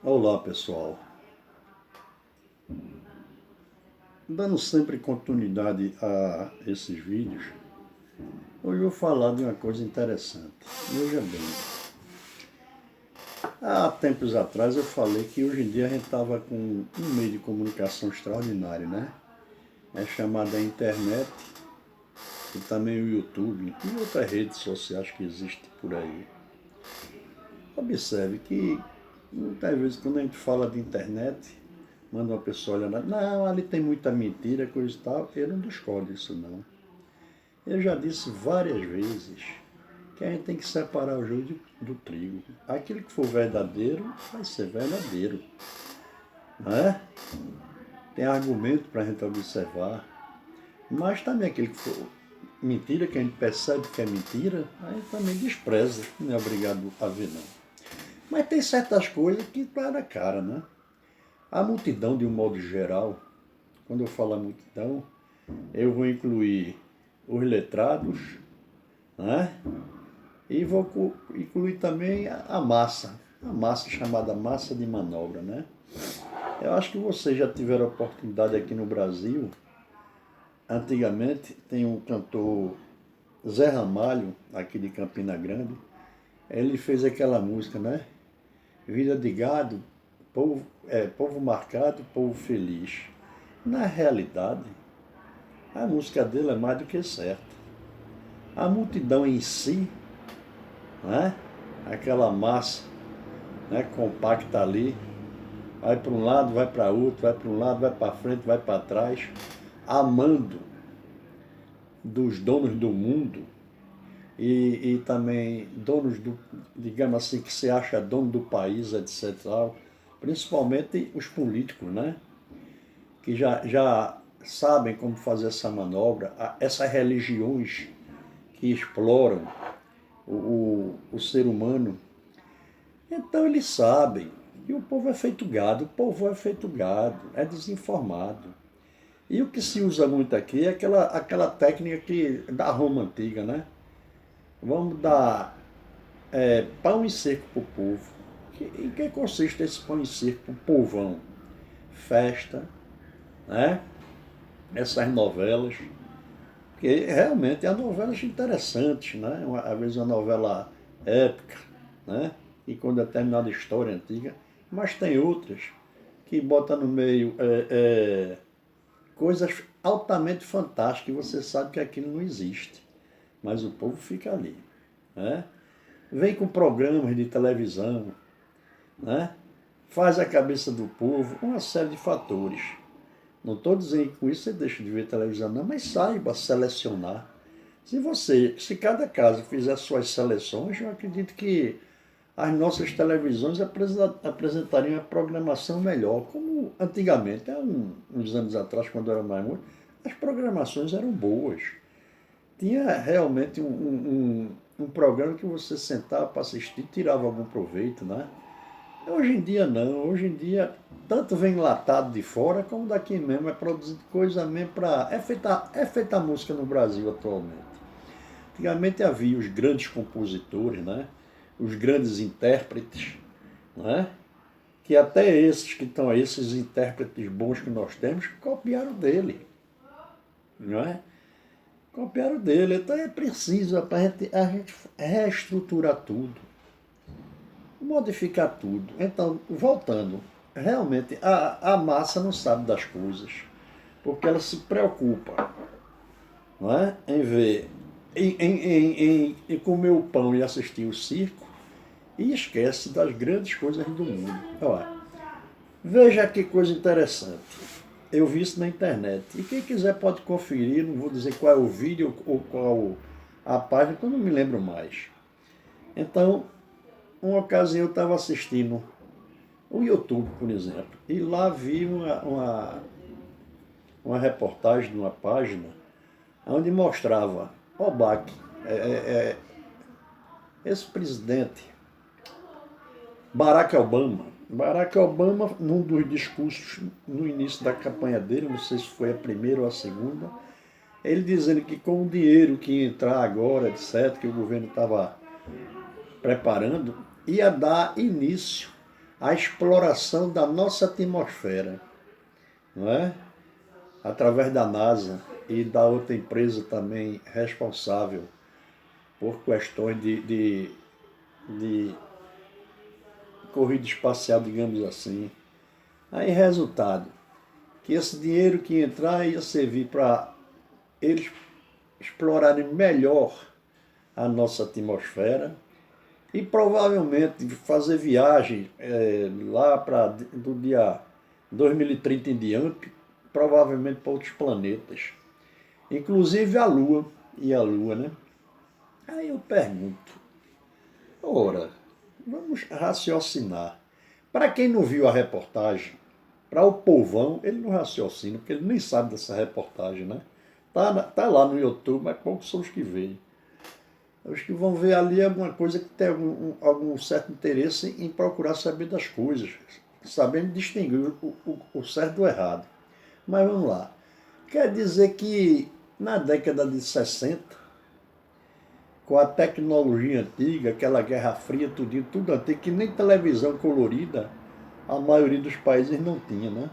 Olá pessoal, dando sempre continuidade a esses vídeos, hoje eu vou falar de uma coisa interessante. Veja bem, há tempos atrás eu falei que hoje em dia a gente estava com um meio de comunicação extraordinário, né? É chamada internet e também o YouTube e outras redes sociais que existem por aí. Observe que muitas vezes quando a gente fala de internet, manda uma pessoa olhando, não, ali tem muita mentira, coisa e tal, eu não discordo disso não. Eu já disse várias vezes que a gente tem que separar o joio do trigo. Aquilo que for verdadeiro, vai ser verdadeiro. Não é? Tem argumento para a gente observar. Mas também aquilo que for mentira, que a gente percebe que é mentira, a gente também despreza. Não é obrigado a ver, não. Mas tem certas coisas que está na cara, né? A multidão, de um modo geral, quando eu falo a multidão, eu vou incluir os letrados, né? E vou incluir também a massa chamada massa de manobra, né? Eu acho que vocês já tiveram a oportunidade aqui no Brasil. Antigamente tem um cantor Zé Ramalho, aqui de Campina Grande. Ele fez aquela música, né? Vida de gado, povo marcado, povo feliz. Na realidade, a música dele é mais do que certa. A multidão em si, né? Aquela massa, né, compacta ali, vai para um lado, vai para outro, vai para um lado, vai para frente, vai para trás, amando dos donos do mundo e também donos do, digamos assim, que se acha dono do país, etc. Principalmente os políticos, né? Que já sabem como fazer essa manobra, essas religiões que exploram o ser humano. Então eles sabem que o povo é feito gado, o povo é feito gado, é desinformado. E o que se usa muito aqui é aquela técnica da Roma antiga, né? Vamos dar pão e circo para o povo. Em que consiste esse pão e circo para o povão? Festa, né? Essas novelas, que realmente há novelas interessantes, né? Às vezes uma novela épica, né? E com determinada história antiga, mas tem outras que botam no meio coisas altamente fantásticas, e você sabe que aquilo não existe, mas o povo fica ali, né? Vem com programas de televisão, né? Faz a cabeça do povo, uma série de fatores. Não estou dizendo que com isso você deixa de ver televisão, não, mas saiba selecionar. Se cada casa fizer suas seleções, eu acredito que as nossas televisões apresentariam uma programação melhor, como antigamente, há uns anos atrás, quando eu era mais novo, as programações eram boas. Tinha realmente um programa que você sentava para assistir, tirava algum proveito, né? Hoje em dia não, hoje em dia tanto vem enlatado de fora como daqui mesmo, é produzido coisa mesmo para. É feita a música no Brasil atualmente. Antigamente havia os grandes compositores, né? Os grandes intérpretes, né? Que até esses que estão aí, esses intérpretes bons que nós temos, copiaram dele, não é? Copiaram dele. Então é preciso a gente reestruturar tudo, modificar tudo. Então, voltando, realmente a massa não sabe das coisas, porque ela se preocupa, não é? Em ver, em comer o pão e assistir o circo, e esquece das grandes coisas do mundo. Olha, veja que coisa interessante. Eu vi isso na internet. E quem quiser pode conferir, não vou dizer qual é o vídeo ou qual a página, que eu não me lembro mais. Então, uma ocasião eu estava assistindo o YouTube, por exemplo, e lá vi uma reportagem de uma página onde mostrava Obama, esse presidente, Barack Obama. Barack Obama, num dos discursos no início da campanha dele, não sei se foi a primeira ou a segunda, ele dizendo que com o dinheiro que ia entrar agora, etc., que o governo estava preparando, ia dar início a exploração da nossa atmosfera, não é? Através da NASA e da outra empresa também responsável por questões de corrida espacial, digamos assim. Aí, resultado, que esse dinheiro que entrar ia servir para eles explorarem melhor a nossa atmosfera e provavelmente fazer viagem lá para do dia 2030 em diante, provavelmente para outros planetas, inclusive a Lua né? Aí eu pergunto, ora, vamos raciocinar. Para quem não viu a reportagem, para o povão, ele não raciocina, porque ele nem sabe dessa reportagem, né? Tá lá no YouTube, mas poucos são os que veem. Os que vão ver ali alguma coisa que tem algum certo interesse em procurar saber das coisas, sabendo distinguir o certo do errado. Mas vamos lá. Quer dizer que na década de 60, com a tecnologia antiga, aquela Guerra Fria, tudo antigo, que nem televisão colorida a maioria dos países não tinha, né?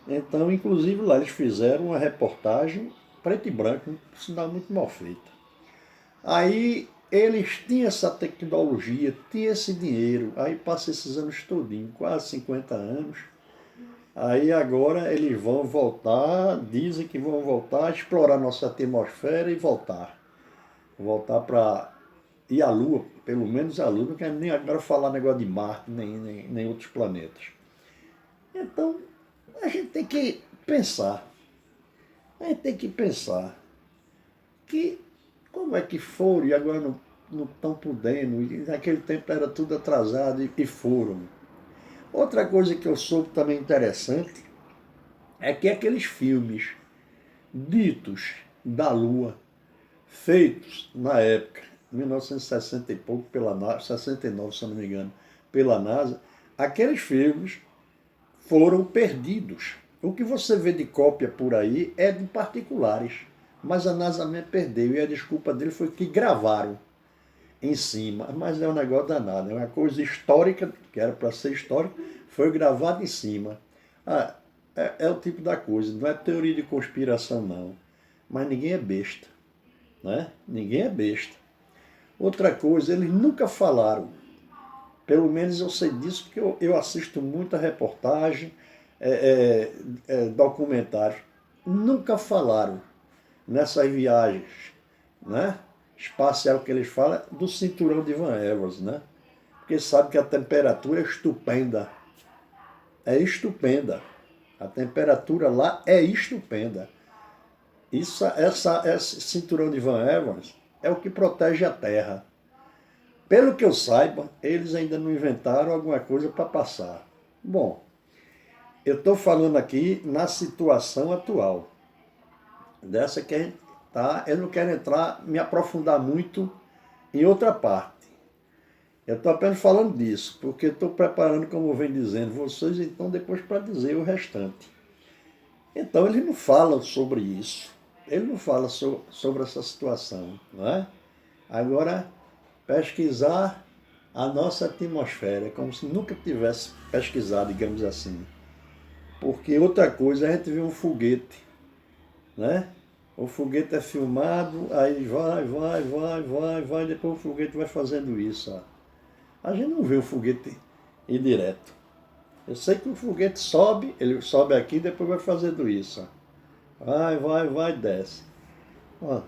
Então, inclusive lá eles fizeram uma reportagem preto e branco, por sinal muito mal feita. Aí eles tinham essa tecnologia, tinham esse dinheiro, aí passa esses anos todinho, quase 50 anos. Aí agora eles vão voltar, dizem que vão voltar a explorar nossa atmosfera e voltar. Voltar para ir à Lua, pelo menos a Lua, não quero nem agora falar negócio de Marte, nem outros planetas. Então, a gente tem que pensar. A gente tem que pensar que como é que foram e agora não estão podendo, e naquele tempo era tudo atrasado e foram. Outra coisa que eu soube também interessante é que aqueles filmes ditos da Lua, feitos na época, 1960 e pouco, pela NASA, 69, se eu não me engano, pela NASA, aqueles filmes foram perdidos. O que você vê de cópia por aí é de particulares, mas a NASA mesmo perdeu e a desculpa dele foi que gravaram em cima, mas é um negócio danado, é uma coisa histórica, que era para ser histórica, foi gravado em cima. É o tipo da coisa, não é teoria de conspiração não, mas ninguém é besta, né? Ninguém é besta. Outra coisa, eles nunca falaram, pelo menos eu sei disso, porque eu assisto muita reportagem, documentários, nunca falaram nessas viagens, né? Espacial que eles falam, do cinturão de Van Evers, né? Porque sabe que a temperatura é estupenda. É estupenda. A temperatura lá é estupenda. Esse cinturão de Van Evers é o que protege a Terra. Pelo que eu saiba, eles ainda não inventaram alguma coisa para passar. Bom, eu estou falando aqui na situação atual. Dessa que a gente tá, eu não quero me aprofundar muito em outra parte. Eu estou apenas falando disso, porque estou preparando, como eu venho dizendo, vocês então depois para dizer o restante. Então ele não fala sobre isso, ele não fala sobre essa situação, não é? Agora, pesquisar a nossa atmosfera, como se nunca tivesse pesquisado, digamos assim. Porque outra coisa, a gente vê um foguete, né? O foguete é filmado, aí vai, depois o foguete vai fazendo isso. Ó. A gente não vê o foguete ir direto. Eu sei que o foguete sobe, ele sobe aqui, depois vai fazendo isso. Ó. Vai, desce. Ó.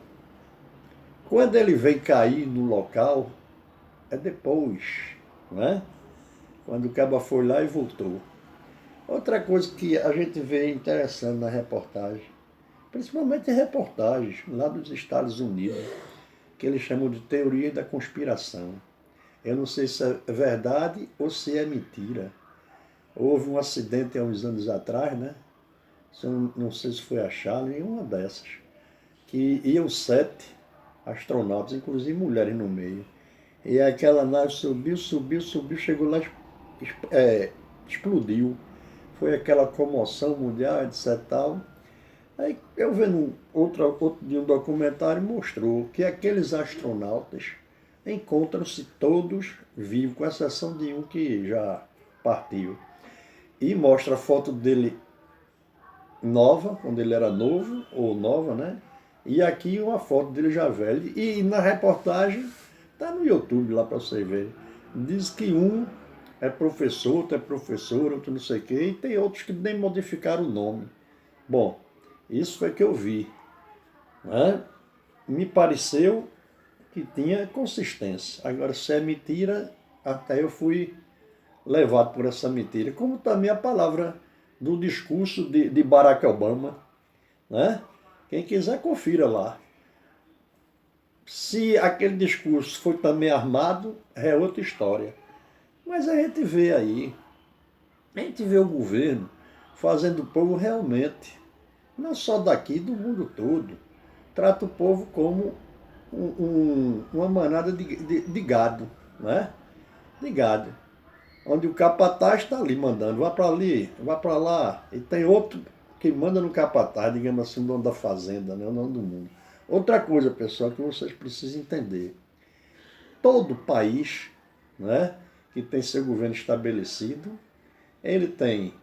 Quando ele vem cair no local, é depois, não é? Quando o cabo foi lá e voltou. Outra coisa que a gente vê interessante na reportagem, principalmente em reportagens lá dos Estados Unidos, que eles chamam de teoria da conspiração. Eu não sei se é verdade ou se é mentira. Houve um acidente há uns anos atrás, né? Não sei se foi a Charlie, uma dessas, que iam 7 astronautas, inclusive mulheres no meio. E aquela nave subiu, chegou lá, explodiu. Foi aquela comoção mundial, etc. Tal. Aí eu vendo outro de um documentário mostrou que aqueles astronautas encontram-se todos vivos, com exceção de um que já partiu. E mostra a foto dele nova, quando ele era novo, ou nova, né? E aqui uma foto dele já velho. E na reportagem, tá no YouTube lá para você ver. Diz que um é professor, outro é professor, outro não sei o quê, e tem outros que nem modificaram o nome. Bom, isso foi que eu vi, né? Me pareceu que tinha consistência. Agora, se é mentira, até eu fui levado por essa mentira. Como também a palavra do discurso de Barack Obama, né? Quem quiser, confira lá. Se aquele discurso foi também armado, é outra história. Mas a gente vê aí, a gente vê o governo fazendo o povo realmente, não só daqui, do mundo todo, trata o povo como uma manada de gado, né? De gado. Onde o capataz está ali mandando, vá para ali, vá para lá. E tem outro que manda no capataz, digamos assim, o dono da fazenda, né? O dono do mundo. Outra coisa, pessoal, que vocês precisam entender. Todo país, né, que tem seu governo estabelecido, ele tem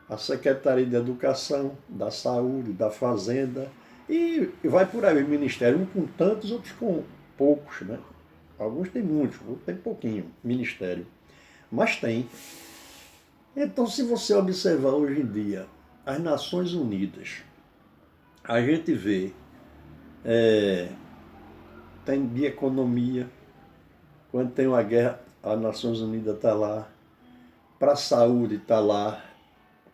a Secretaria de Educação, da Saúde, da Fazenda, e vai por aí o Ministério, um com tantos, outros com poucos, né? Alguns têm muitos, outros têm pouquinho, Ministério. Mas tem. Então, se você observar hoje em dia as Nações Unidas, a gente vê, tem de economia, quando tem uma guerra, as Nações Unidas está lá, para a saúde está lá,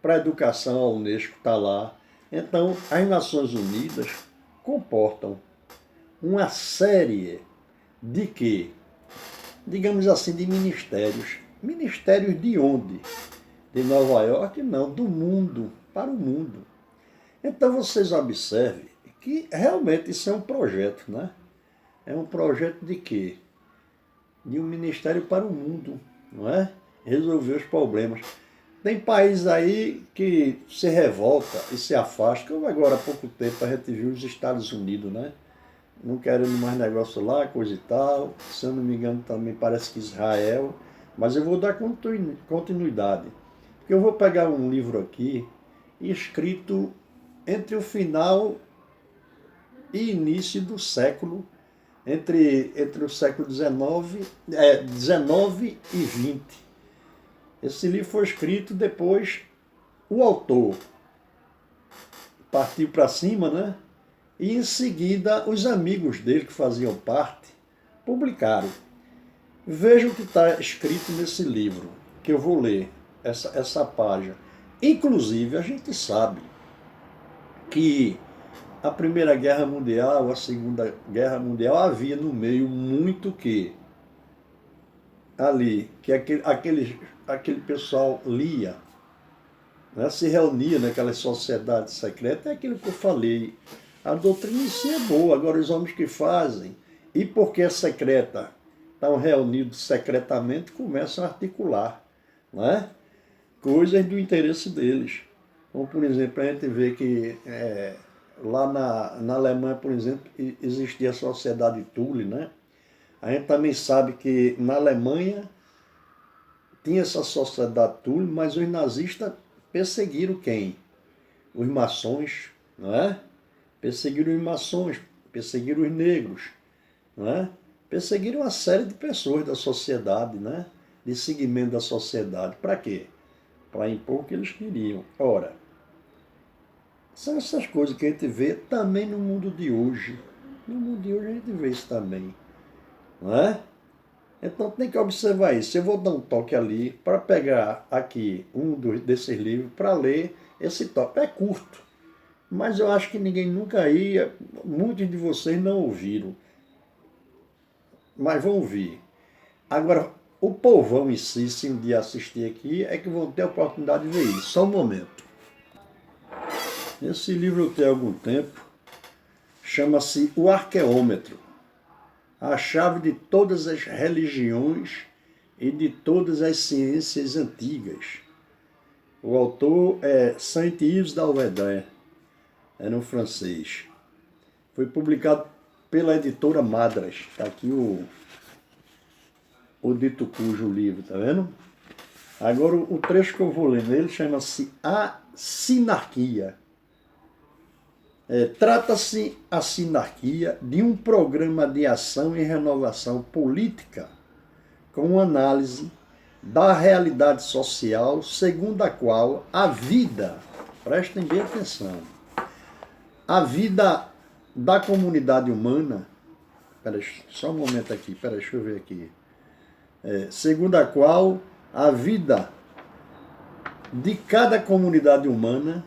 para a educação a Unesco está lá. Então, as Nações Unidas comportam uma série de quê? Digamos assim, de ministérios. Ministérios de onde? De Nova York? Não, do mundo, para o mundo. Então vocês observem que realmente isso é um projeto, né? É um projeto de quê? De um ministério para o mundo, não é? Resolver os problemas. Tem países aí que se revolta e se afasta, como agora há pouco tempo a gente viu os Estados Unidos, né? Não querendo mais negócio lá, coisa e tal. Se eu não me engano também parece que Israel. Mas eu vou dar continuidade. Porque eu vou pegar um livro aqui, escrito entre o final e início do século, entre o século XIX e XX. Esse livro foi escrito depois, o autor partiu para cima, né? E em seguida os amigos dele que faziam parte publicaram. Vejam o que está escrito nesse livro, que eu vou ler, essa página. Inclusive, a gente sabe que a Primeira Guerra Mundial, a Segunda Guerra Mundial, havia no meio muito que ali, que aquele pessoal lia, né, se reunia naquelas sociedades secretas, é aquilo que eu falei. A doutrina em si é boa, agora os homens que fazem, e porque é secreta, estão reunidos secretamente, começam a articular, né, coisas do interesse deles. Como, por exemplo, a gente vê que lá na Alemanha, por exemplo, existia a Sociedade Thule, né? A gente também sabe que na Alemanha tinha essa Sociedade Thule, mas os nazistas perseguiram quem? Os maçons, não é? Perseguiram os maçons, perseguiram os negros, não é? Perseguiram uma série de pessoas da sociedade, né? De segmento da sociedade. Para quê? Para impor o que eles queriam. Ora, são essas coisas que a gente vê também no mundo de hoje. No mundo de hoje a gente vê isso também, não é? Então tem que observar isso. Eu vou dar um toque ali para pegar aqui desses livros para ler esse toque. É curto, mas eu acho que ninguém nunca ia, muitos de vocês não ouviram, mas vão ouvir. Agora, o povão em si, se um dia assistir aqui, é que vão ter a oportunidade de ver isso. Só um momento. Esse livro eu tenho há algum tempo, chama-se O Arqueômetro, a chave de todas as religiões e de todas as ciências antigas. O autor é Saint-Yves d'Alvedin, é no francês. Foi publicado pela editora Madras. Está aqui o dito cujo livro, tá vendo? Agora, o trecho que eu vou ler nele chama-se A Sinarquia. Trata-se a sinarquia de um programa de ação e renovação política com análise da realidade social segundo a qual a vida, prestem bem atenção, a vida da comunidade humana, só um momento aqui, deixa eu ver aqui, segundo a qual a vida de cada comunidade humana,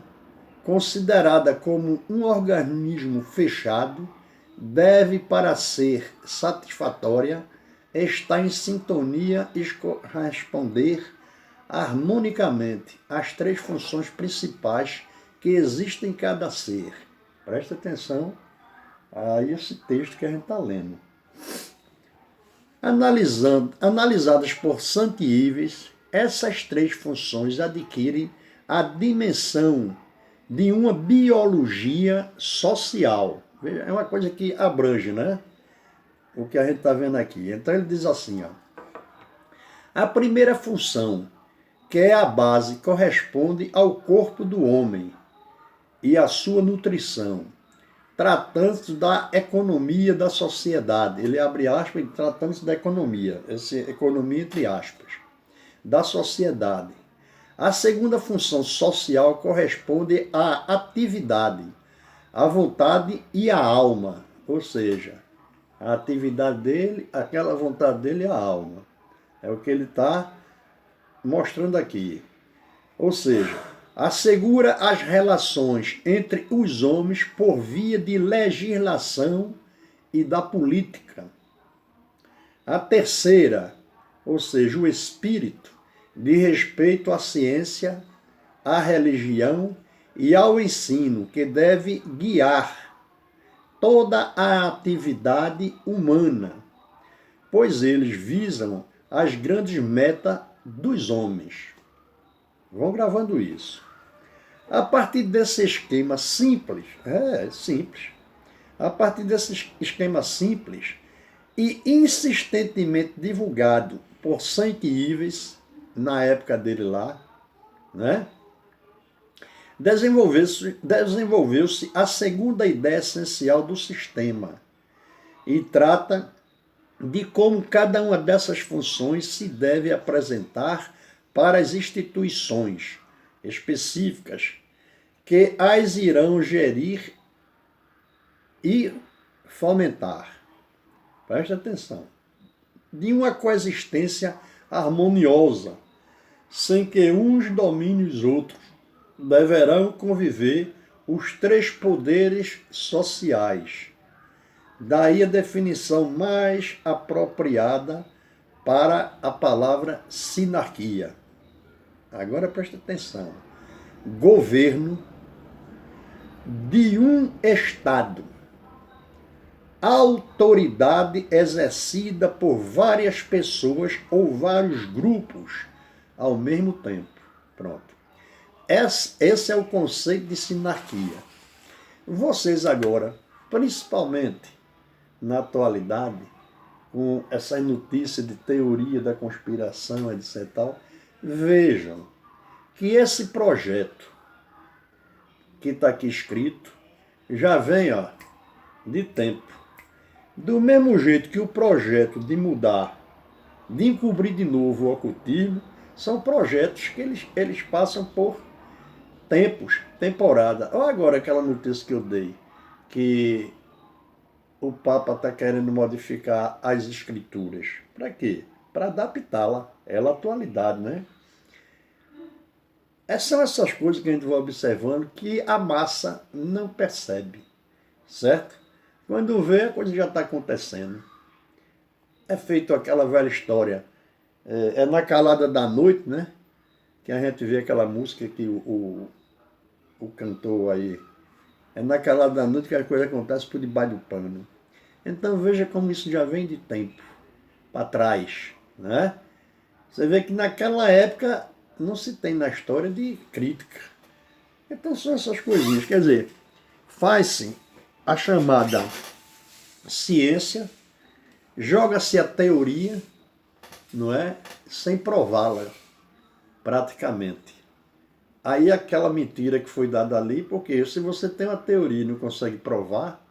considerada como um organismo fechado, deve, para ser satisfatória, estar em sintonia e responder harmonicamente às 3 funções principais que existem em cada ser. Presta atenção a esse texto que a gente está lendo. Analisadas por Saint Ives, essas 3 funções adquirem a dimensão de uma biologia social. Veja, é uma coisa que abrange, né? O que a gente está vendo aqui. Então ele diz assim, ó, a primeira função, que é a base, corresponde ao corpo do homem e à sua nutrição, tratando-se da economia da sociedade. Ele abre aspas, tratando-se da economia, essa economia entre aspas, da sociedade. A segunda função social corresponde à atividade, à vontade e à alma, ou seja, a atividade dele, aquela vontade dele é a alma. É o que ele está mostrando aqui. Ou seja, assegura as relações entre os homens por via de legislação e da política. A terceira, ou seja, o espírito, de respeito à ciência, à religião e ao ensino, que deve guiar toda a atividade humana, pois eles visam as grandes metas dos homens. Vão gravando isso. A partir desse esquema simples, a partir desse esquema simples e insistentemente divulgado por Saint Ives, na época dele lá, né? Desenvolveu-se a segunda ideia essencial do sistema e trata de como cada uma dessas funções se deve apresentar para as instituições específicas que as irão gerir e fomentar. Presta atenção. De uma coexistência harmoniosa, sem que uns dominem os outros, deverão conviver os 3 poderes sociais. Daí a definição mais apropriada para a palavra sinarquia. Agora presta atenção. Governo de um Estado. Autoridade exercida por várias pessoas ou vários grupos ao mesmo tempo. Pronto. Esse é o conceito de sinarquia. Vocês agora, principalmente na atualidade, com essas notícias de teoria da conspiração, etc. tal, vejam que esse projeto que está aqui escrito já vem de tempo. Do mesmo jeito que o projeto de mudar, de encobrir de novo o ocultismo, são projetos que eles passam por tempos, temporada. Olha agora aquela notícia que eu dei, que o Papa está querendo modificar as escrituras. Para quê? Para adaptá-la. Ela à atualidade, né? São essas coisas que a gente vai observando que a massa não percebe, certo? Quando vê, a coisa já está acontecendo. É feito aquela velha história. É na calada da noite, né? Que a gente vê aquela música que o cantor aí. É na calada da noite que a coisa acontece por debaixo do pano. Então veja como isso já vem de tempo para trás, né? Você vê que naquela época não se tem na história de crítica. Então são essas coisinhas. Quer dizer, faz-se a chamada ciência, joga-se a teoria, não é? Sem prová-la. praticamente. Aí aquela mentira que foi dada ali, porque se você tem uma teoria e não consegue provar,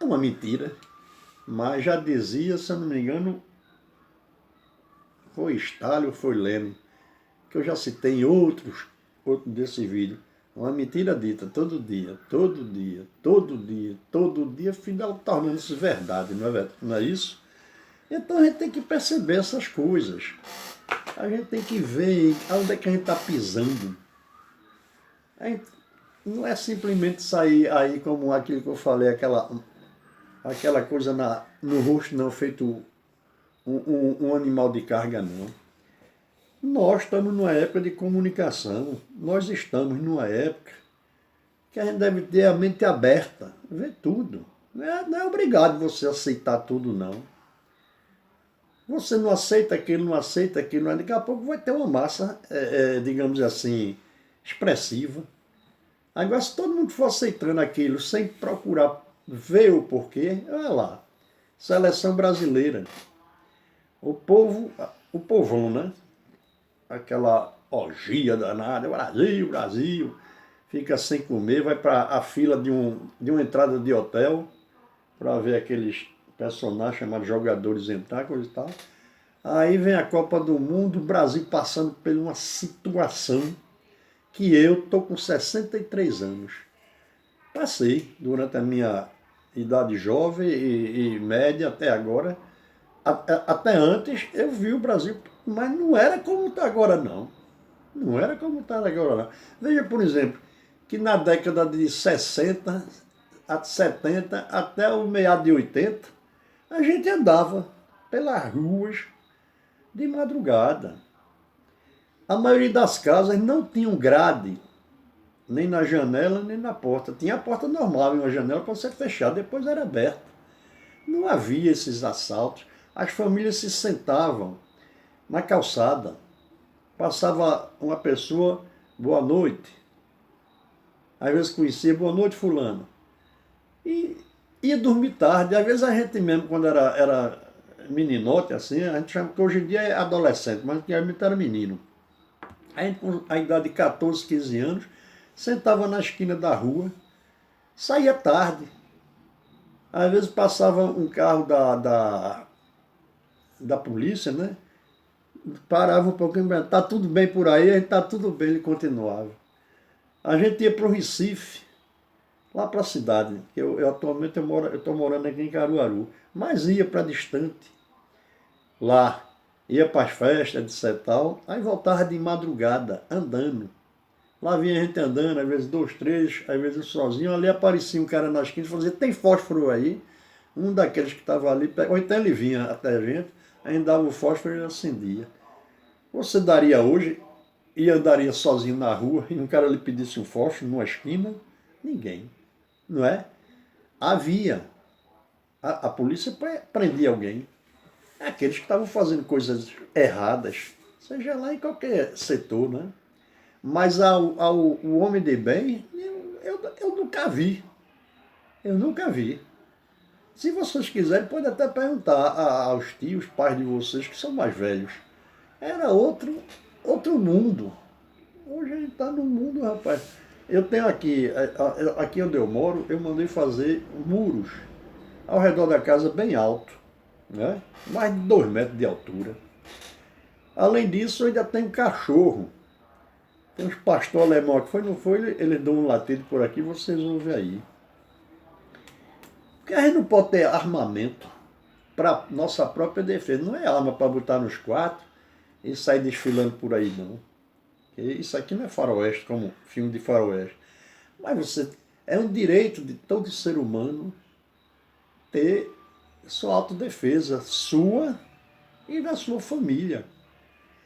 é uma mentira. Mas já dizia, se eu não me engano, foi Stalin ou foi Lenin, que eu já citei em outro desse vídeo. Uma mentira dita todo dia, todo dia, todo dia, todo dia, afinal tornando-se verdade, não é isso? Então a gente tem que perceber essas coisas. A gente tem que ver onde é que a gente está pisando. A gente não é simplesmente sair aí como aquilo que eu falei, aquela coisa no rosto, não, feito um animal de carga, não. Nós estamos numa época de comunicação, nós estamos numa época que a gente deve ter a mente aberta, ver tudo. Não é obrigado você aceitar tudo, não. Você não aceita aquilo, não aceita aquilo, daqui a pouco vai ter uma massa, digamos assim, expressiva. Agora, se todo mundo for aceitando aquilo sem procurar ver o porquê, olha lá, seleção brasileira. O povão, né? Aquela orgia danada, Brasil, Brasil, fica sem comer, vai para a fila de uma entrada de hotel para ver aqueles personagens chamados jogadores entrar, coisa e tal. Aí vem a Copa do Mundo, o Brasil passando por uma situação que eu estou com 63 anos. Passei durante a minha idade jovem e média até agora. Até antes eu vi o Brasil, mas não era como está agora, não. Não era como está agora, não. Veja, por exemplo, que na década de 60, 70, até o meado de 80, a gente andava pelas ruas de madrugada. A maioria das casas não tinham grade, nem na janela, nem na porta. Tinha a porta normal e uma janela para você fechar, depois era aberta. Não havia esses assaltos. As famílias se sentavam na calçada. Passava uma pessoa, boa noite. Às vezes conhecia, boa noite, fulano. E ia dormir tarde. Às vezes a gente mesmo, quando era meninote, assim, a gente chama que hoje em dia é adolescente, mas antigamente era menino. A gente, com a idade de 14, 15 anos, sentava na esquina da rua, saía tarde. Às vezes passava um carro da polícia, né? Parava um pouquinho, tá tudo bem por aí, a gente tá tudo bem, ele continuava. A gente ia para o Recife, lá para a cidade, que atualmente eu estou morando aqui em Caruaru, mas ia para distante, lá, ia para as festas, etc. Tal, aí voltava de madrugada, andando. Lá vinha a gente andando, às vezes 2, 3, às vezes sozinho, ali aparecia um cara na esquina e falava, tem fósforo aí? Um daqueles que estava ali, ou então ele vinha até a gente, aí dava o fósforo e ele acendia. Você daria hoje e andaria sozinho na rua e um cara lhe pedisse um fósforo numa esquina? Ninguém, não é? Havia. A polícia prendia alguém. Aqueles que estavam fazendo coisas erradas, seja lá em qualquer setor, né? Mas o homem de bem, eu nunca vi. Eu nunca vi. Se vocês quiserem, pode até perguntar aos tios, pais de vocês, que são mais velhos. Era outro mundo. Hoje a gente está no mundo, rapaz. Eu tenho aqui onde eu moro, eu mandei fazer muros ao redor da casa bem alto, né? Mais de 2 metros de altura. Além disso, eu ainda tenho cachorro. Tem uns pastor alemão que não foi, eles dão um latido por aqui, vocês ouvem aí. Porque a gente não pode ter armamento para nossa própria defesa. Não é arma para botar nos quartos e sair desfilando por aí, não. Isso aqui não é faroeste, como filme de faroeste. Mas é um direito de todo ser humano ter sua autodefesa, sua e da sua família.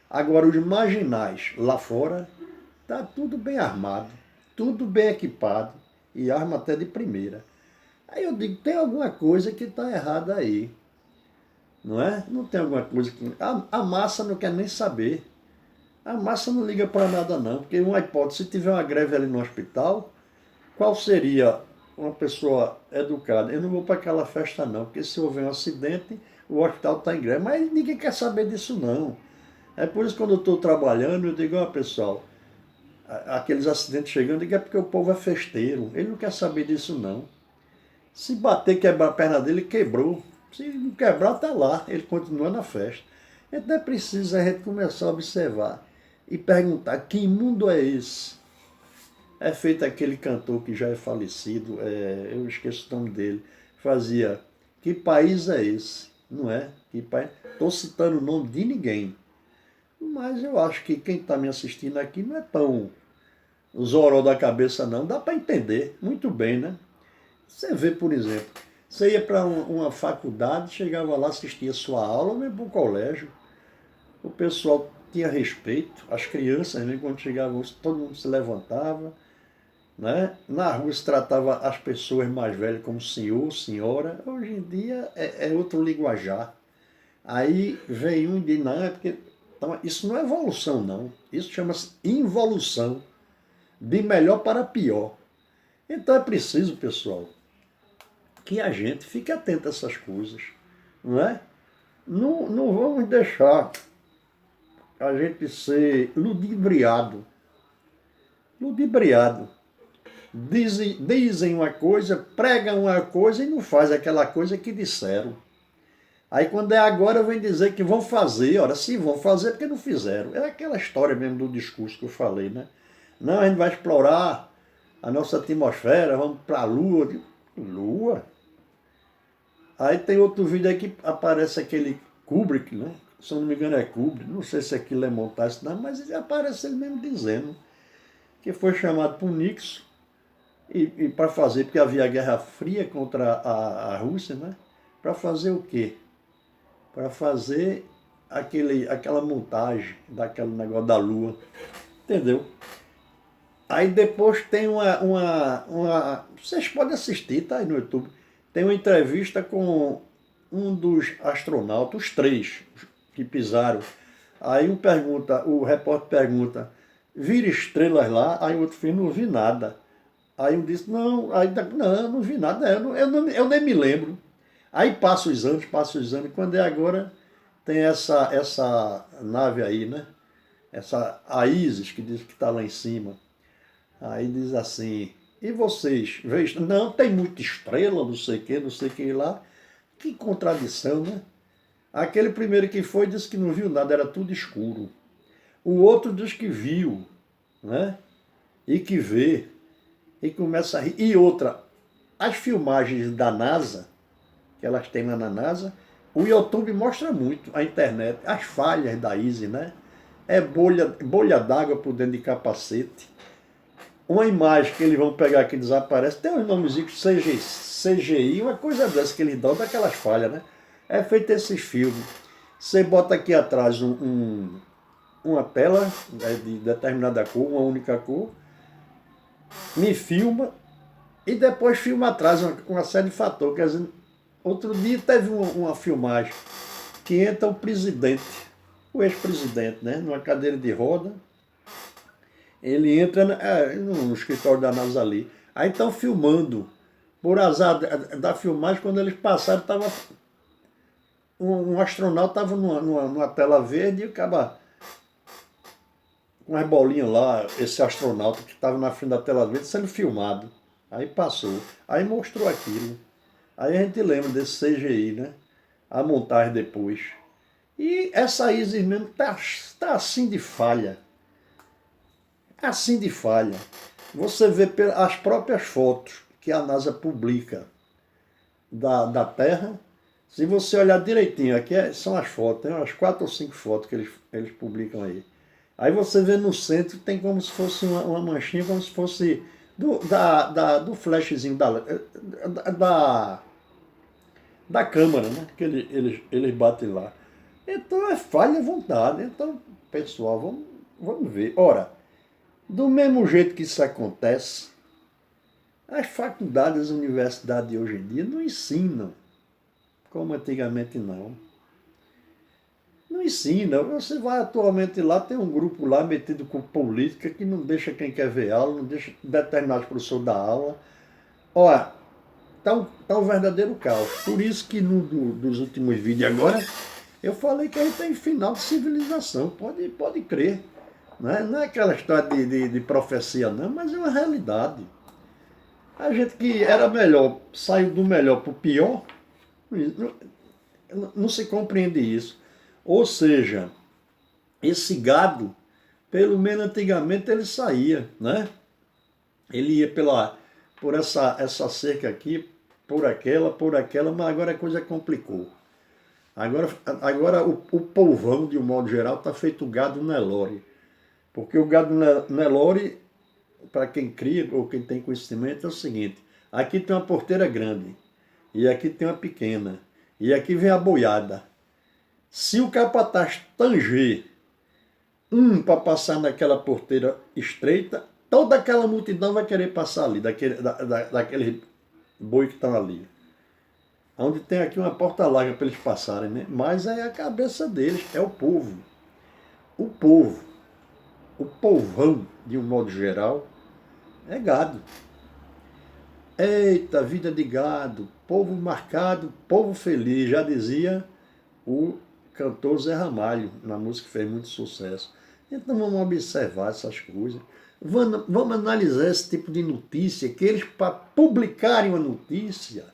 Agora, os marginais lá fora, está tudo bem armado, tudo bem equipado e arma até de primeira. Aí eu digo, tem alguma coisa que está errada aí, não é? Não tem alguma coisa que... A massa não quer nem saber. A massa não liga para nada não, porque uma hipótese, se tiver uma greve ali no hospital, qual seria uma pessoa educada? Eu não vou para aquela festa não, porque se houver um acidente, o hospital está em greve. Mas ninguém quer saber disso não. É por isso que quando eu estou trabalhando, eu digo, ó pessoal, aqueles acidentes chegando, eu digo, é porque o povo é festeiro, ele não quer saber disso não. Se bater, quebrar a perna dele, quebrou. Se não quebrar, está lá, ele continua na festa. Então é preciso a gente começar a observar e perguntar, que mundo é esse? É feito aquele cantor que já é falecido, eu esqueço o nome dele, fazia, que país é esse? Não é? Estou citando o nome de ninguém, mas eu acho que quem está me assistindo aqui não é tão zoró da cabeça não, dá para entender muito bem, né? Você vê, por exemplo, você ia para uma faculdade, chegava lá, assistia a sua aula, ou mesmo para o colégio, o pessoal tinha respeito, as crianças, né, quando chegavam, todo mundo se levantava, né? Na rua se tratava as pessoas mais velhas como senhor, senhora. Hoje em dia é outro linguajar. Aí vem um e diz, não, é porque então, isso não é evolução, não. Isso chama-se involução, de melhor para pior. Então é preciso, pessoal, que a gente fique atento a essas coisas, não é? Não vamos deixar a gente ser ludibriado. Ludibriado. Dizem uma coisa, pregam uma coisa e não faz aquela coisa que disseram. Aí quando é agora vem dizer que vão fazer, ora, se vão fazer porque não fizeram. É aquela história mesmo do discurso que eu falei, né? Não, a gente vai explorar a nossa atmosfera, vamos para a Lua. Lua? Aí tem outro vídeo aí que aparece aquele Kubrick, né? Se eu não me engano é Kubrick, não sei se aquilo é montagem, não, mas ele aparece ele mesmo dizendo que foi chamado por Nixon e para fazer, porque havia a Guerra Fria contra a Rússia, né? Para fazer o quê? Para fazer aquela montagem daquele negócio da Lua, entendeu? Aí depois tem vocês podem assistir, tá aí no YouTube, tem uma entrevista com um dos astronautas, os três que pisaram. Aí o repórter pergunta, vira estrelas lá? Aí o outro filho, não vi nada. Aí um disse, não, não vi nada, eu nem me lembro. Aí passa os anos, quando é agora, tem essa nave aí, né? A Isis, que diz que está lá em cima. Aí diz assim, e vocês? Não, tem muita estrela, não sei o que lá. Que contradição, né? Aquele primeiro que foi disse que não viu nada, era tudo escuro. O outro diz que viu, né? E que vê, e começa a rir. E outra, as filmagens da NASA, que elas têm lá na NASA, o YouTube mostra muito, a internet, as falhas da Isis, né? É bolha d'água por dentro de capacete. Uma imagem que eles vão pegar que desaparece, tem uns nomezinhos CGI, uma coisa dessa que eles dão daquelas falhas, né? É feito esses filmes. Você bota aqui atrás uma tela, né, de determinada cor, uma única cor, me filma e depois filma atrás uma série de fatores. Quer dizer, outro dia teve uma filmagem que entra o presidente, o ex-presidente, né, numa cadeira de roda. Ele entra no escritório da NASA ali. Aí estão filmando. Por azar da filmagem, quando eles passaram, tava, um astronauta estava numa tela verde e acaba com as bolinhas lá, esse astronauta que estava na frente da tela verde sendo filmado. Aí passou. Aí mostrou aquilo. Aí a gente lembra desse CGI, né? A montagem depois. E essa Isis mesmo tá assim de falha. Assim de falha. Você vê as próprias fotos que a NASA publica da Terra. Se você olhar direitinho, aqui são as fotos, tem umas 4 ou 5 fotos que eles publicam aí. Aí você vê no centro, tem como se fosse uma manchinha, como se fosse do flashzinho da câmera, né? Que eles batem lá. Então é falha à vontade. Então, pessoal, vamos ver. Ora, do mesmo jeito que isso acontece, as faculdades, as universidades de hoje em dia não ensinam, como antigamente não. Não ensina. Você vai atualmente lá, tem um grupo lá metido com política que não deixa quem quer ver aula, não deixa determinados professores dar aula. Olha, tá um verdadeiro caos. Por isso que dos últimos vídeos agora, Eu falei que a gente tem final de civilização, pode crer. Não é aquela história de profecia não, mas é uma realidade. A gente que era melhor, saiu do melhor para o pior, não se compreende isso. Ou seja, esse gado, pelo menos antigamente ele saía, né? Ele ia por essa cerca aqui, por aquela, mas agora a coisa complicou. Agora o povão, de um modo geral, está feito gado Nelore. Porque o gado Nelore, para quem cria ou quem tem conhecimento, é o seguinte: aqui tem uma porteira grande, e aqui tem uma pequena, e aqui vem a boiada. Se o capataz tanger para passar naquela porteira estreita, toda aquela multidão vai querer passar ali, daquele boi que estão ali. Onde tem aqui uma porta larga para eles passarem, né? Mas é a cabeça deles, é o povo. O povo, o povão, de um modo geral, é gado. Eita, vida de gado, povo marcado, povo feliz, já dizia o cantor Zé Ramalho, na música que fez muito sucesso. Então vamos observar essas coisas. Vamos analisar esse tipo de notícia, que eles, para publicarem uma notícia,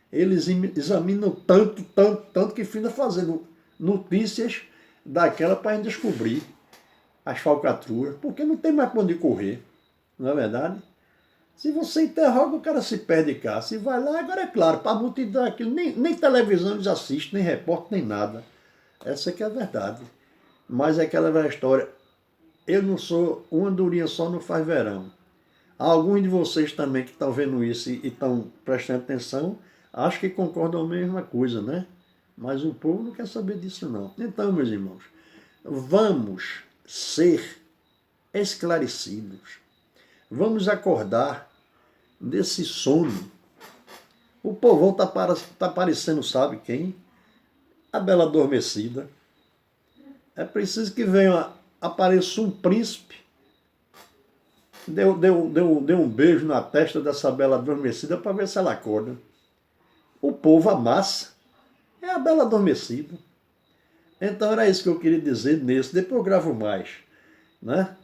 eles examinam tanto que finda fazendo notícias daquela para a gente descobrir as falcatruas, porque não tem mais para onde correr, não é verdade? Se você interroga, o cara se perde cá. Se vai lá, agora é claro, para a multidão aquilo, nem televisão eles assistem, nem repórter, nem nada. Essa que é a verdade. Mas é aquela velha história. Eu não sou, uma andorinha só não faz verão. Alguns de vocês também que estão vendo isso e estão prestando atenção, acho que concordam a mesma coisa, né? Mas o povo não quer saber disso não. Então, meus irmãos, vamos ser esclarecidos. Vamos acordar desse sono. O povão tá parecendo, sabe quem? A Bela Adormecida. É preciso que apareça um príncipe, deu um beijo na testa dessa Bela Adormecida para ver se ela acorda. O povo, a massa, é a Bela Adormecida. Então era isso que eu queria dizer nesse. Depois eu gravo mais, né?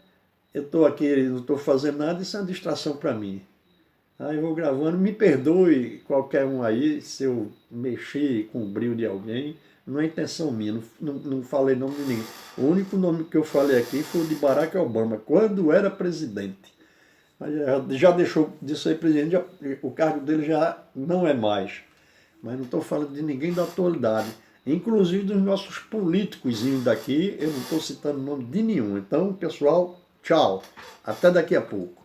Eu estou aqui, não estou fazendo nada, isso é uma distração para mim. Aí eu vou gravando, me perdoe qualquer um aí se eu mexer com o brilho de alguém, não é intenção minha, não falei nome de ninguém. O único nome que eu falei aqui foi o de Barack Obama, quando era presidente. Mas já deixou de ser presidente, o cargo dele já não é mais. Mas não estou falando de ninguém da atualidade. Inclusive dos nossos políticos daqui, eu não estou citando o nome de nenhum. Então, pessoal, tchau. Até daqui a pouco.